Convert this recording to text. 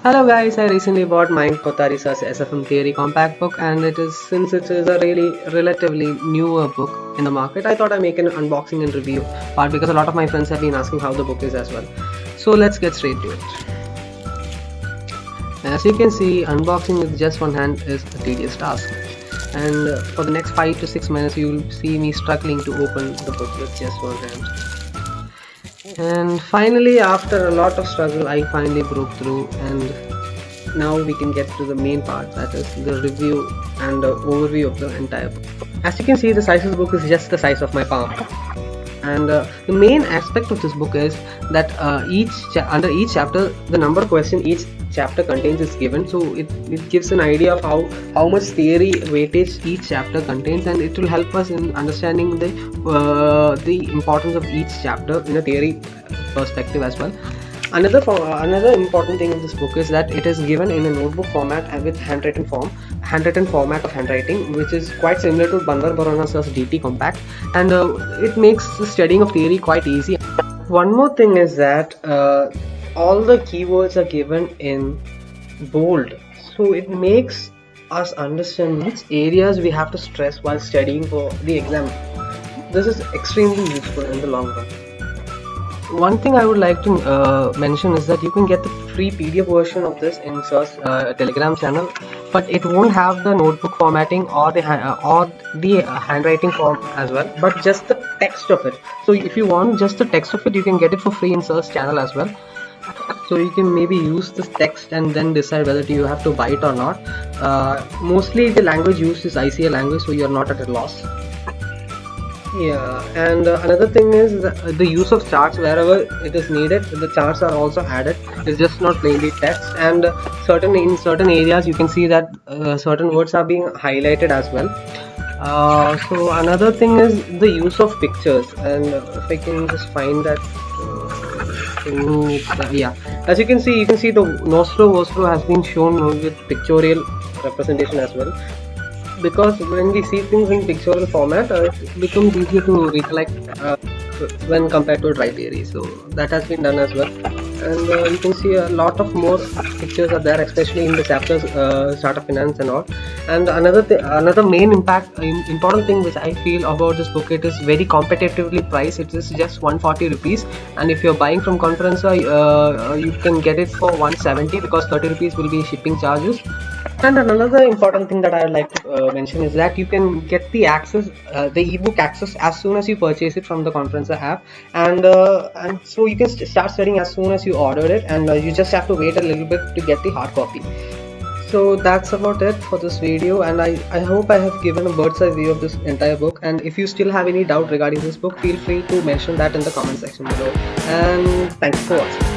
Hello guys, I recently bought Mayank Kothari Sir's SFM Theory compact book, and since it is a really relatively newer book in the market, I thought I'd make an unboxing and review part because a lot of my friends have been asking how the book is as well. So let's get straight to it. As you can see, unboxing with just one hand is a tedious task, and for the next 5 to 6 minutes you will see me struggling to open the book with just one hand. And finally, after a lot of struggle, I finally broke through, and now we can get to the main part, that is the review and overview of the entire book. As you can see, the size of the book is just the size of my palm, and the main aspect of this book is that under each chapter, the number of questions each chapter contains is given, so it gives an idea of how much theory weightage each chapter contains, and it will help us in understanding the importance of each chapter in a theory perspective as well. Another important thing in this book is that it is given in a notebook format and with handwritten format of handwriting, which is quite similar to Bandar Barona Sir's DT compact, and it makes the studying of theory quite easy. One more thing is that all the keywords are given in bold, so it makes us understand which areas we have to stress while studying for the exam. This is extremely useful in the long run. One thing I would like to mention is that you can get the free PDF version of this in Sir's Telegram channel, but it won't have the notebook formatting or the handwriting form as well, but just the text of it. So if you want just the text of it, you can get it for free in Sir's channel as well. So you can maybe use this text and then decide whether you have to buy it or not. Mostly the language used is ICA language, so you are not at a loss. Yeah, and another thing is the use of charts wherever it is needed. The charts are also added. It's just not plainly text, and in certain areas you can see that certain words are being highlighted as well. So another thing is the use of pictures, and if I can just find that yeah, as you can see the nostro vostro has been shown with pictorial representation as well, because when we see things in pictorial format, it becomes easier to recollect when compared to a dry theory. So that has been done as well, and you can see a lot of more pictures are there, especially in the chapters start of finance and all. And another main important thing which I feel about this book, it is very competitively priced. It is just 140 rupees, and if you're buying from confrenza, you can get it for 170 because 30 rupees will be shipping charges. And another important thing that I would like to mention is that you can get the ebook access as soon as you purchase it from the confrenza app, and so you can start studying as soon as you order it, and you just have to wait a little bit to get the hard copy. So that's about it for this video, and I hope I have given a bird's eye view of this entire book. And if you still have any doubt regarding this book, feel free to mention that in the comment section below, and thank you for watching.